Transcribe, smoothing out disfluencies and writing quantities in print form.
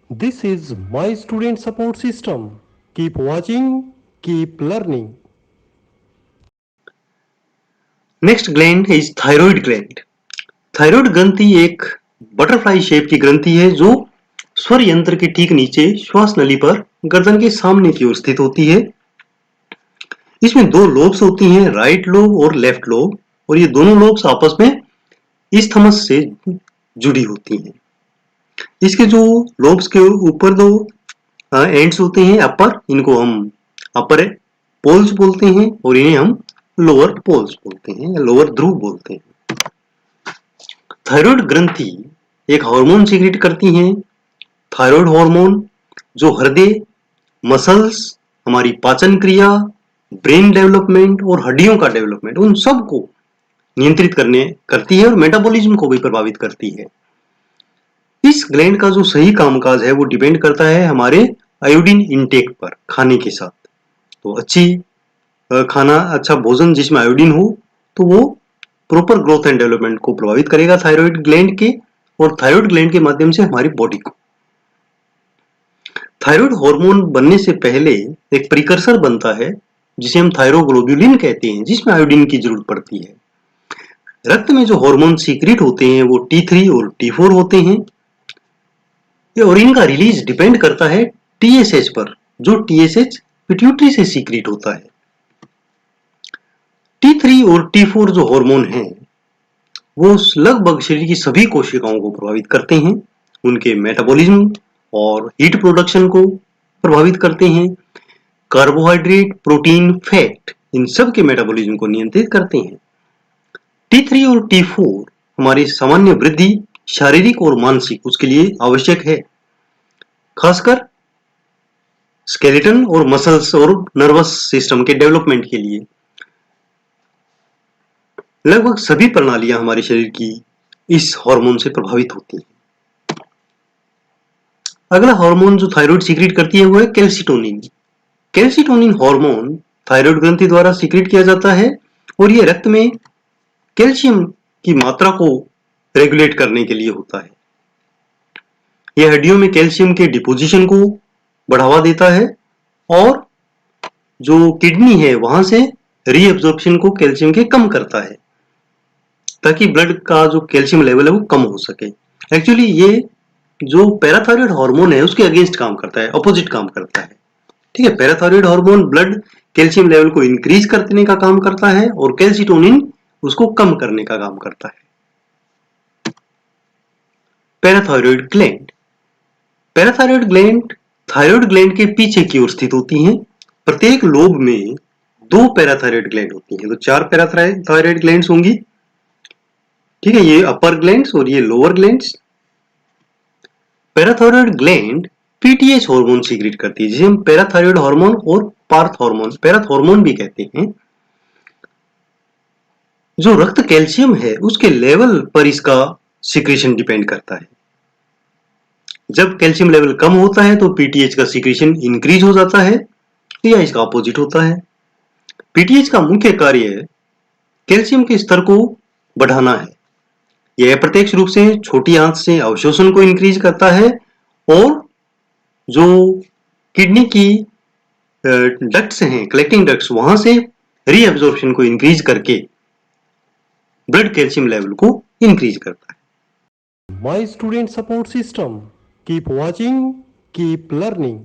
This is my student support system. Keep watching, keep learning. Next gland is thyroid gland. Thyroid ग्रंथि एक butterfly shape की ग्रंथि है जो स्वर यंत्र के ठीक नीचे श्वास नली पर गर्दन के सामने की ओर स्थित होती है। इसमें दो लोब्स होती हैं, राइट लोब और लेफ्ट लोब, और ये दोनों लोब्स आपस में इस्थमस से जुड़ी होती हैं। इसके जो लोब्स के ऊपर दो एंड्स होते हैं अपर, इनको हम अपर पोल्स बोलते हैं और इन्हें हम लोअर पोल्स बोलते हैं या लोअर ध्रुव बोलते हैं। थायराइड ग्रंथि एक हार्मोन सीक्रेट करती हैं। थायराइड हार्मोन जो हृदय, मसल्स, हमारी पाचन क्रिया, ब्रेन डेवलपमेंट और हड्डियों का डेवलपमेंट, उन सबको नियंत्रित करती है और मेटाबॉलिज्म को भी प्रभावित करती है। इस ग्लैंड का जो सही कामकाज है वो डिपेंड करता है हमारे आयोडीन इनटेक पर, खाने के साथ। तो खाना, अच्छा भोजन जिसमें आयोडीन हो, तो वो प्रॉपर ग्रोथ एंड डेवलपमेंट को प्रभावित करेगा थायराइड ग्लैंड के, और थायराइड ग्लैंड के माध्यम से हमारी बॉडी को। थायराइड हार्मोन बनने से पहले एक प्रिकर्सर बनता है जिसे हम थायरोग्लोबुलिन कहते हैं, जिसमें आयोडीन की जरूरत पड़ती है। रक्त में जो हार्मोन सीक्रेट होते हैं वो T3 और T4 होते हैं, और इनका रिलीज डिपेंड करता है TSH पर, जो TSH पिट्यूटरी से सीक्रेट होता है। T3 और T4 जो हार्मोन हैं वो लगभग शरीर की सभी कोशिकाओं को प्रभावित करते हैं, उनके मेटाबॉलिज्म और हीट प्रोडक्शन को प्रभावित करते हैं, कार्बोहाइड्रेट, प्रोटीन, फैट, इन सब के मेटाबॉलिज्म को नियंत्रित करते हैं। T3 और T4 हमारी सामान्य वृद्धि, शारीरिक और मानसिक, उसके लिए आवश्यक है, खासकर स्केलेटन और मसल्स और नर्वस सिस्टम के डेवलपमेंट के लिए। लगभग सभी प्रणालियां हमारे शरीर की इस हार्मोन से प्रभावित होती हैं। अगला हार्मोन जो थायराइड सीक्रेट करती है वो है कैल्सिटोनिन। कैल्सिटोनिन हार्मोन थायराइड ग्रंथि द्वारा सीक्रेट किया जाता है और ये रक्त में कैल्शियम की मात्रा को रेगुलेट करने के लिए होता है। यह हड्डियों में कैल्शियम के डिपोजिशन को बढ़ावा देता है और जो किडनी है वहां से रीअब्जॉर्प्शन को कैल्शियम के कम करता है, ताकि ब्लड का जो कैल्शियम लेवल है वो कम हो सके। एक्चुअली ये जो पैराथायराइड हार्मोन है उसके अगेंस्ट काम करता है, अपोजिट काम करता है। ठीक है, parathyroid hormone blood calcium level को इंक्रीज करने का काम करता है और कैल्सिटोनिन उसको कम करने का काम करता है। Parathyroid gland. Parathyroid gland thyroid gland के पीछे की ओर स्थित होती हैं। प्रत्येक लोब में दो पैराथायराइड ग्लैंड होती हैं, तो चार पैराथायराइड ग्लैंड्स होंगी। ठीक है, ये अपर ग्लैंड्स और ये lower glands. Parathyroid gland PTH hormone secrete करती है, जिसे हम पैराथायराइड हार्मोन और पार्थ हार्मोन, पैराथ हार्मोन भी कहते हैं। जो रक्त कैल्शियम है उसके लेवल पर इसका सीक्रेशन डिपेंड करता है। जब कैल्शियम लेवल कम होता है तो पीटीएच का सीक्रेशन इंक्रीज हो जाता है, या इसका अपोजिट होता है। पीटीएच का मुख्य कार्य कैल्शियम के स्तर को बढ़ाना है। यह प्रत्यक्ष रूप से छोटी आंत से अवशोषण को इंक्रीज करता है और जो किडनी की डक्ट्स हैं, कलेक्टिंग डक्ट्स, वहां से रीअब्जॉर्प्शन को इंक्रीज करके ब्लड कैल्शियम लेवल को इंक्रीज करता है। My student support system. Keep watching, keep learning.